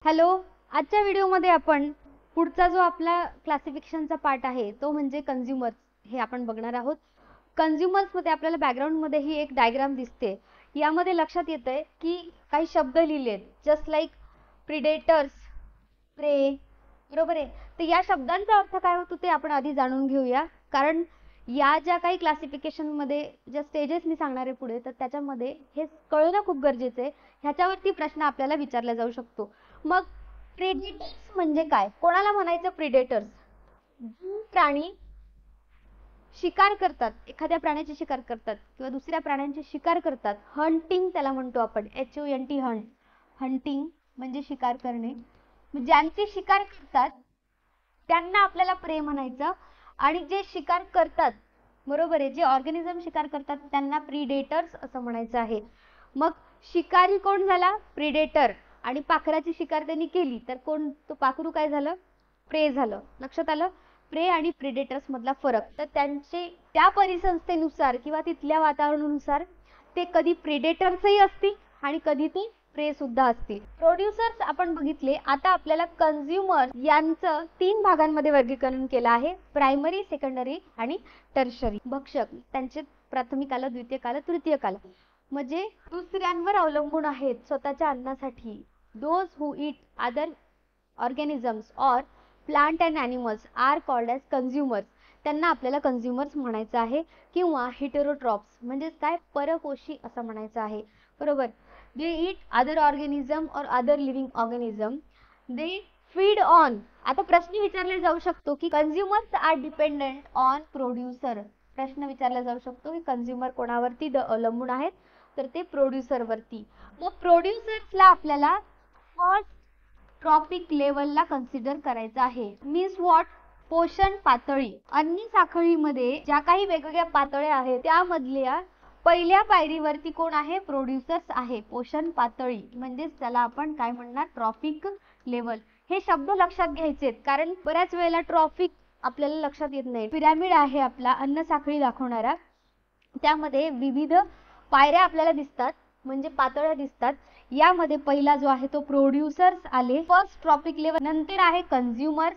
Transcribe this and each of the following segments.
Hello. आजच्या व्हिडिओमध्ये आपण पुढचा जो आपला क्लासिफिकेशनचा पार्ट आहे तो म्हणजे कंझ्युमर्स हे आपण बघणार आहोत. कंझ्युमर्स मध्ये आपल्याला बॅकग्राऊंड मध्ये ही एक डायग्राम दिसते. यामध्ये लक्षात येतंय की काही शब्द लिहिलेत जस्ट लाईक प्रिडेटर्स, प्रे, बरोबर आहे. तर या शब्दांचा अर्थ काय होतो ते आपण आधी जाणून घेऊया, कारण या ज्या काही क्लासिफिकेशन मध्ये ज्या स्टेजेस मी सांगणार आहे पुढे, तर त्याच्यामध्ये हे कळणं खूप गरजेचं आहे. ह्याच्यावरती प्रश्न आपल्याला विचारला जाऊ शकतो. मग प्रेडेटर्स म्हणजे काय, कोणाला म्हणायचं प्रिडेटर्स? प्राणी शिकार करतात, एखाद्या प्राण्याची शिकार करतात किंवा दुसऱ्या प्राण्यांची शिकार करतात. हंटिंग त्याला म्हणतो आपण, HUNT, हंट. हंटिंग म्हणजे शिकार करणे. ज्यांची शिकार करतात त्यांना आपल्याला प्रे म्हणायचं. आणि जे शिकार करतात, बरोबर आहे, जे ऑर्गॅनिझम शिकार करतात त्यांना प्रिडेटर्स असं म्हणायचं आहे. मग शिकारी कोण झाला? प्रिडेटर. आणि पाखराची शिकार त्यांनी केली तर कोण? तो पाखरू काय झालं? प्रे झालं. लक्षात आलं? प्रे आणि प्रिडेटर्स मधला फरक. तर त्यांचे त्या परिसंस्थेनुसार किंवा तिथल्या वातावरणानुसार ते कधी प्रिडेटर्सही असतील आणि कधी ते प्रे सुद्धा असतील. प्रोड्युसर्स आपण बघितले. आता आपल्याला कंझ्युमर यांचं 3 भागांमध्ये वर्गीकरण केलं आहे: प्रायमरी, सेकंडरी आणि टर्शरी. भक्षक, त्यांचे प्राथमिक आलं, द्वितीयक आलं, तृतीयक आलं. म्हणजे दुसऱ्यांवर अवलंबून आहेत स्वतःच्या अन्नासाठी. Those who eat other organisms or plant and animals are called as consumers. त्यांना आपल्याला कंझ्युमर्स म्हणायचं आहे. किंवा हिटेरोट्रॉप्स म्हणजे काय? परपोषी असं म्हणायचं आहे, बरोबर. They eat other organism or other living organism. They feed on. आता प्रश्न विचारला जाऊ शकतो की consumers are dependent on producer. प्रश्न विचारला जाऊ शकतो की कंझ्युमर कोणावरती अवलंबून आहेत? तर ते प्रोड्युसर वरती. मग प्रोड्युसर्सला आपल्याला फर्स्ट ट्रॉपिक लेवलला कन्सिडर करायचं आहे. Means what? पोषण पातळी. अन्न साखळीमध्ये ज्या काही वेगवेगळ्या पातळ्या आहेत त्यामधल्या पहिल्या पायरीवरती कोण आहे? प्रोड्युसर्स आहे. पोषण पातळी म्हणजेच त्याला आपण काय म्हणणार? Trophic level. हे शब्द लक्षात घ्यायचे कारण बऱ्याच वेळेला ट्रॉपिक आपल्याला लक्षात येत नाही. पिरॅमिड आहे आपला अन्न साखळी दाखवणारा, त्यामध्ये विविध पायऱ्या आपल्याला दिसतात, म्हणजे पातळ्या दिसतात. यामध्ये पहिला जो आहे तो प्रोड्युसर्स आले, फर्स्ट ट्रॉपिक लेवल. नंतर आहे कंझ्युमर्स.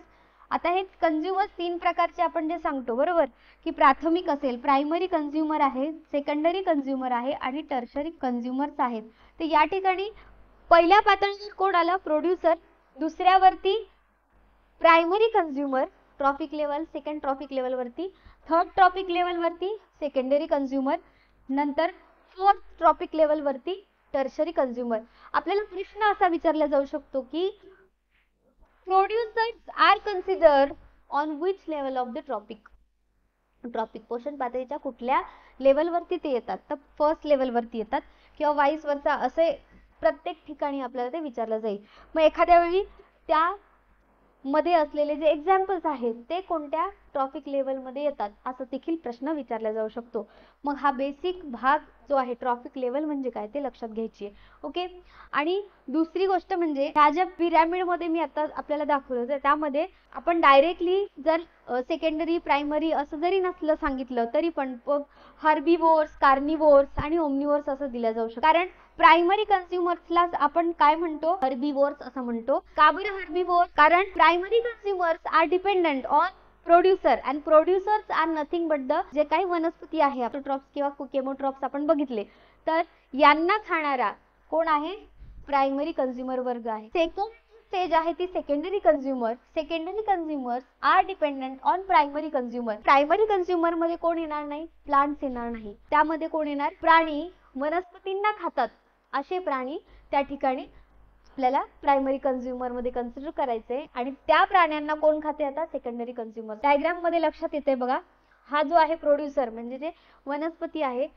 आता हे कंझ्युमर्स 3 प्रकारचे आपण जे सांगतो, बरोबर, की प्राथमिक असेल, प्रायमरी कंझ्युमर आहे, सेकंडरी कंझ्युमर आहे आणि टर्शरी कंझ्युमर्स आहेत. तर या ठिकाणी पहिल्या पातळीवर कोण आलं? प्रोड्युसर. दुसऱ्यावरती primary consumer trophic level, second trophic level वरती. थर्ड ट्रॉपिक लेवल वरती सेकंडरी कंझ्युमर. नंतर फोर्थ ट्रॉपिक लेवल वरती टर्शरी कंझ्युमर. आपल्याला प्रश्न असा विचारला जाऊ शकतो की producers are considered on which level of the trophic. Trophic पोषण पातळीच्या कुठल्या लेवल वरती ते येतात? तर फर्स्ट लेवल वरती येतात किंवा वाईस वर्सा, असे प्रत्येक ठिकाणी आपल्याला ते विचारलं जाईल. मग एखाद्या वेळी त्या मध्ये असलेले जे एक्झाम्पल्स आहेत ते कोणत्या ट्रॉपिक लेवल मध्ये येतात असं देखील प्रश्न विचारला जाऊ शकतो. मग हा बेसिक भाग जो आहे ट्रॉपिक लेवल म्हणजे काय ते लक्षात घ्यायची आहे. ओके. आणि दुसरी गोष्ट म्हणजे ह्या ज्या पिरॅमिड मध्ये मी आता आपल्याला दाखवलं, तर त्यामध्ये आपण डायरेक्टली जर सेकंडरी प्रायमरी असं जरी नसलं सांगितलं तरी पण हर्बिवोर्स, कार्निवोर्स आणि ओमनिवोर्स असं दिलं जाऊ शकतं. कारण प्रायमरी कंझ्युमर्सला आपण काय म्हणतो? हर्बिवोर्स असं म्हणतो. का बरं हर्बिवोर्स? कारण primary consumers are dependent on producer and producers are nothing but the जे काही वनस्पती आहे, ऑटोट्रॉप्स किंवा केमोट्रॉप्स आपण बघितले, तर यांना खाणारा कोण आहे? प्रायमरी कंझ्युमर वर्ग आहे. सेकंड स्टेज आहे ती secondary consumer. Secondary consumers are dependent on primary consumer. Primary consumer मध्ये कोण येणार नाही? प्लांट्स येणार नाही. त्यामध्ये कोण येणार? प्राणी, वनस्पतींना खातात असे प्राणी त्या ठिकाणी आपल्याला प्रायमरी कंझ्युमर मध्ये कन्सिडर करायचे. आणि त्या प्राण्यांना कोण खाते? आता सेकंडरी कंझ्युमर. डायग्राम मध्ये लक्षात येते बघा, हा जो आहे प्रोड्युसर म्हणजे जे वनस्पती आहे,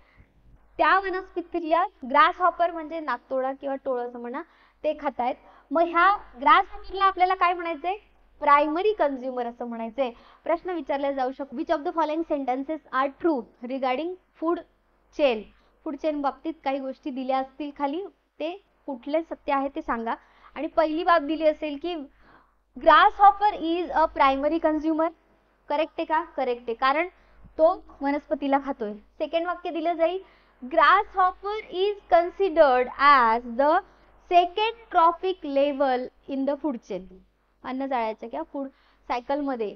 त्या वनस्पतीला ग्रास हॉपर म्हणजे नाकतोडा किंवा टोळ असं म्हणा, ते खातायत. मग ह्या ग्रास हॉपरला आपल्याला काय म्हणायचंय? प्रायमरी कंझ्युमर असं म्हणायचंय. प्रश्न विचारला जाऊ शकतो, which of the following sentences are true regarding food chain. Food chain बाबतीत काही गोष्टी दिल्या असतील खाली, ते कुठले सत्य आहे ते सांगा. आणि पहिली बाब दिली असेल की grass hopper is a primary consumer. Correct आहे का? करेक्ट आहे, कारण तो वनस्पतीला खातोय. सेकंड वाक्य दिलं जाईल, grass hopper is considered as the second trophic level in the food chain, अन्न जाळ्याच्या किंवा फूड सायकल मध्ये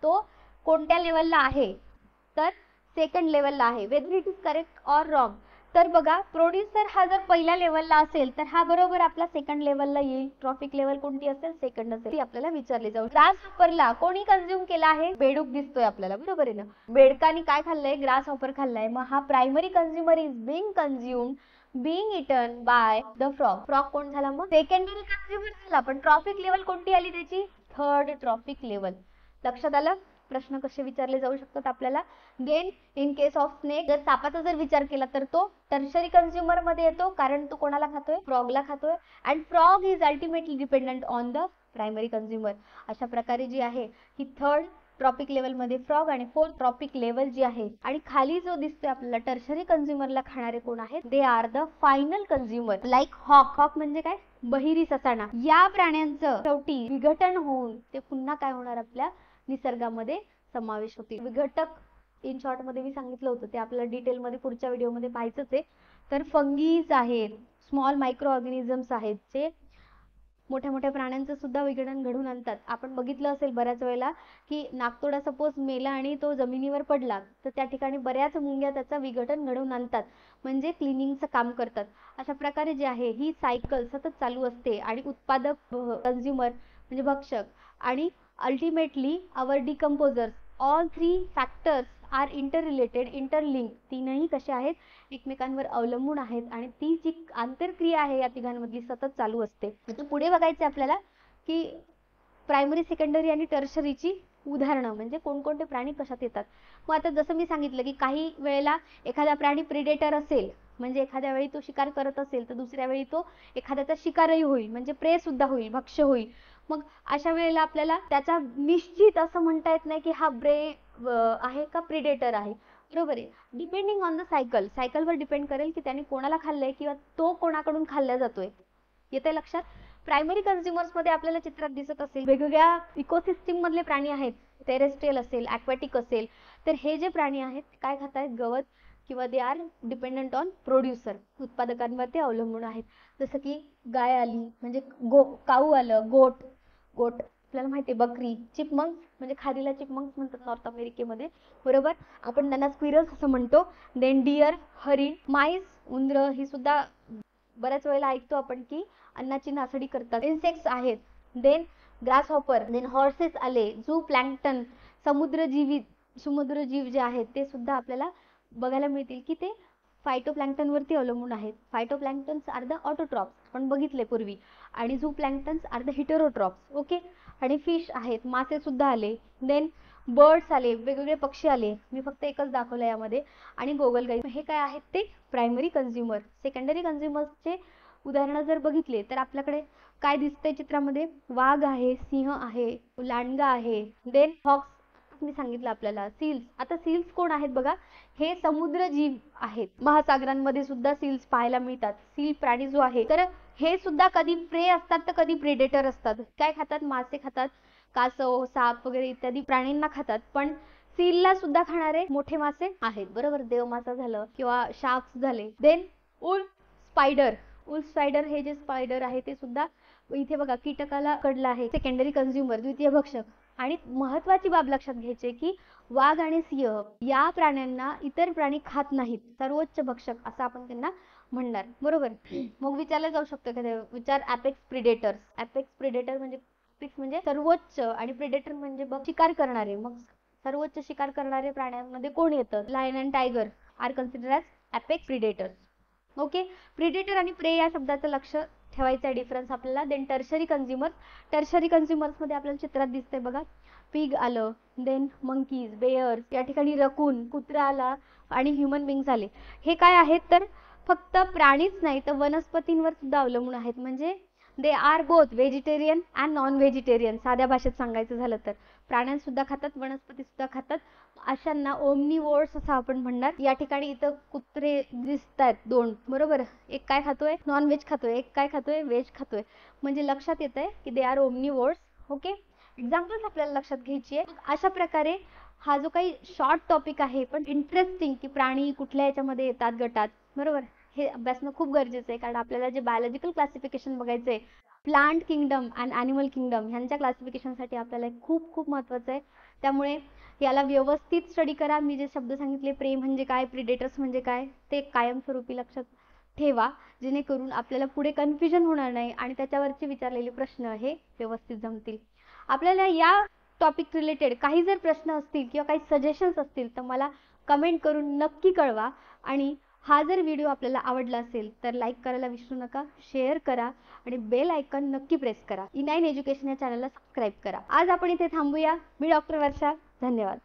तो कोणत्या लेवलला आहे, तर सेकंड लेवलला आहे. Whether it is correct or wrong. तर बघा, प्रोड्युसर हा जर पहिल्या लेवलला असेल तर हा बरोबर आपला सेकंड लेवलला येईल. ट्रॉफिक लेवल कोणती असेल, सेकंड असेल. ती आपल्याला विचारली जाऊ. ग्रास हॉपरला कोणी कंझ्युम केला आहे, बेडूक दिसतोय आपल्याला, बरोबर आहे ना. बेडकाने काय खाल्लंय, ग्रास हॉपर खाल्लाय. मग हा primary consumer is being consumed, being eaten by the frog. Frog कोण झाला, मग सेकंडरी कंझ्युमर झाला. पण ट्रॉफिक लेवल कोणती आली त्याची, थर्ड ट्रॉफिक लेवल. लक्षात आलं. प्रश्न कसे विचारले जाऊ शकतात आपल्याला. Then in case of snake, जर सापाचा जर विचार केला तर तो टर्शरी कंझ्युमर मध्ये येतो, कारण तो कोणाला खातोय, फ्रॉगला खातोय. And frog is ultimately dependent on the primary consumer. अशा प्रकारे जी आहे ही थर्ड ट्रॉपिक लेवल मध्ये फ्रॉग आणि फोर्थ ट्रॉपिक लेवल जी आहे. आणि खाली जो दिसतोय आपल्याला टर्शरी कंझ्युमरला खाणारे कोण आहेत, they are the final consumer. Like hawk. Hawk म्हणजे काय, बहिरी ससाणा. या प्राण्यांचं शेवटी विघटन होऊन ते पुन्हा काय होणार, आपल्या निसर्गामध्ये समावेश होतील. विघटक इन शॉर्ट मध्ये मी सांगितलं होतं, ते आपल्याला डिटेल मध्ये पुढच्या व्हिडिओ मध्ये पाहायचंच आहे. तर फंगीज आहेत, स्मॉल मायक्रो ऑर्गॅनिझम्स आहेत, जे मोठ्या मोठ्या प्राण्यांचं सुद्धा विघटन घडवून आणतात. आपण बघितलं असेल बऱ्याच वेळेला की नागतोडा सपोज मेला आणि तो जमिनीवर पडला, तर त्या ठिकाणी बऱ्याच मुंग्या त्याचा विघटन घडवून आणतात, म्हणजे क्लिनिंगचं काम करतात. अशा प्रकारे जे आहे ही सायकल सतत चालू असते. आणि उत्पादक, कंझ्युमर म्हणजे भक्षक, आणि ultimately our decomposers, all three factors are interrelated, interlink. तीनही कसे आहेत, एकमेकांवर अवलंबून आहेत. आणि ती जी आंतरक्रिया आहे या तिघांमधली सतत चालू असते. आता पुढे बघायचं आपल्याला की प्रायमरी, सेकंडरी आणि टर्शरीची उदाहरणं म्हणजे कोणकोणते प्राणी कशात येतात. मग आता जसं मी सांगितलं की काही वेळेला एखादा प्राणी प्रिडेटर असेल, म्हणजे एखाद्या वेळी तो शिकार करत असेल, तर दुसऱ्या वेळी तो एखाद्याचा शिकारही होईल, म्हणजे प्रे सुद्धा होईल, भक्ष्य होईल. मग अशा वेळेला आपल्याला त्याचा निश्चित असं म्हणता येत नाही की हा प्रे आहे का प्रिडेटर आहे, बरोबर आहे. डिपेंडिंग ऑन द सायकल, सायकलवर डिपेंड करेल की त्याने कोणाला खाल्लंय किंवा तो कोणाकडून खाल्ला जातोय. येते लक्षात. प्रायमरी कंझ्युमर्स मध्ये आपल्याला चित्रात दिसत असेल वेगवेगळ्या इकोसिस्टीम मधले प्राणी आहेत. टेरेस्ट्रियल असेल, ॲक्वॅटिक असेल, तर हे जे प्राणी आहेत काय खात आहेत, गवत, किंवा they are dependent on producer, उत्पादकांवर ते अवलंबून आहेत. जसं की गाय आली म्हणजे काऊ आलं, गोट आपल्याला माहिती आहे, बकरी, चिपमंक म्हणजे खारीला चिपमंक म्हणतात नॉर्थ अमेरिकेमध्ये, बरोबर. आपण त्यांना स्क्विरल्स असं म्हणतो. देन डिअर, हरिण, माईस, उंदरं, ही सुद्धा बऱ्याच वेळेला ऐकतो आपण की अन्नाची नासडी करतात. इन्सेक्ट्स आहेत. Then grasshopper, then horses आले, झू प्लॅन्क्टन, समुद्रजीव जे आहेत ते सुद्धा आपल्याला बघायला मिळतील की ते फायटोप्लॅन्क्टन वरती अवलंबून आहेत. फायटोप्लॅन्क्टन्स आर द ऑटोट्रॉप्स, आपण बघितले पूर्वी. आणि झू प्लॅन्क्टन्स आर द हिटेरोट्रॉप्स. ओके. आणि फिश आहेत, मासे सुद्धा आले. देन बर्ड्स आले, वेगवेगळे पक्षी आले, मी फक्त एकच दाखवलं यामध्ये. आणि गोगलगाई, हे काय आहेत, ते प्रायमरी कंझ्युमर. सेकंडरी कंझ्युमर्सचे उदाहरणं जर बघितले तर आपल्याकडे काय दिसतंय चित्रामध्ये, वाघ आहे, सिंह आहे, लांडगा आहे. देन हॉक्स मी सांगितलं आपल्याला. सील्स, आता सील्स कोण आहेत बघा, हे समुद्रजीव आहेत. महासागरांमध्ये सुद्धा सील्स पाहायला मिळतात. सील प्राणी जो आहे, तर हे सुद्धा कधी प्रे असतात तर कधी प्रेडेटर असतात. काय खातात, मासे खातात, कासव, साप वगैरे इत्यादी प्राण्यांना खातात. पण सीलला सुद्धा खाणारे मोठे मासे आहेत, बरोबर. देवमासा झालं किंवा शार्क्स झाले. देन उल्फ स्पायडर, हे जे स्पायडर आहे ते सुद्धा इथे बघा कीटकाला कडलं आहे, सेकंडरी कंझ्युमर, द्वितीय भक्षक. आणि महत्वाची बाब लक्षात घ्यायची की वाघ आणि सिंह या प्राण्यांना इतर प्राणी खात नाहीत, सर्वोच्च भक्षक असं आपण त्यांना म्हणणार, बरोबर. मग विचारलं जाऊ शकतं का विचार, ॲपेक्स प्रिडेटर्स. ॲपेक्स प्रिडेटर म्हणजे सर्वोच्च, आणि प्रिडेटर म्हणजे शिकार करणारे. मग सर्वोच्च शिकार करणारे प्राण्यांमध्ये कोण येतं, lion and tiger are consider as apex predators. Okay. Predator आणि प्रे या शब्दाचं लक्ष ठेवायचा डिफरन्स आपल्याला. देन टर्शरी कंझ्युमर्स मध्ये आपल्याला चित्रात दिसतंय बघा, पिग आलं, देन मंकीज, बेअर्स, या ठिकाणी रकून, कुत्रा आला, आणि ह्युमन बिंग्स आले. हे काय आहेत, तर फक्त प्राणीच नाही तर वनस्पतींवर सुद्धा अवलंबून आहेत. म्हणजे they are both vegetarian and non vegetarian. साध्या भाषेत सांगायचं झालं तर प्राण्यांसुद्धा खातात, वनस्पती सुद्धा खातात. अशांना ओमनिवोर्स असं आपण म्हणणार. या ठिकाणी इथं कुत्रे दिसतात दोन, बरोबर. एक काय खातोय, नॉन व्हेज खातोय, एक काय खातोय, व्हेज खातोय. म्हणजे लक्षात येत आहे की they are omnivores. Okay. Examples आपल्याला लक्षात घ्यायची आहे. अशा प्रकारे हा जो काही शॉर्ट टॉपिक आहे पण इंटरेस्टिंग, की प्राणी कुठल्या याच्यामध्ये येतात गटात, बरोबर, हे अभ्यासणं खूप गरजेचं आहे, कारण आपल्याला जे बायोलॉजिकल क्लासिफिकेशन बघायचं आहे, plant kingdom and animal kingdom ह्यांच्या क्लासिफिकेशनसाठी आपल्याला खूप खूप महत्त्वाचं आहे. त्यामुळे याला व्यवस्थित स्टडी करा. मी जे शब्द सांगितले, प्रे म्हणजे काय, प्रिडेटर्स म्हणजे काय, ते कायमस्वरूपी लक्षात ठेवा, जेणेकरून आपल्याला पुढे कन्फ्युजन होणार नाही आणि त्याच्यावरचे विचारलेले प्रश्न हे व्यवस्थित जमतील. आपल्याला या टॉपिक रिलेटेड काही जर प्रश्न असतील किंवा काही सजेशन्स असतील तर मला कमेंट करून नक्की कळवा. आणि हा जर व्हिडिओ आपल्याला आवडला असेल तर लाईक करायला विसरू नका, शेअर करा आणि बेल आयकॉन नक्की प्रेस करा. E9 एज्युकेशन या चॅनलला सबस्क्राईब करा. आज आपण इथे थांबूया. मी डॉक्टर वर्षा. धन्यवाद.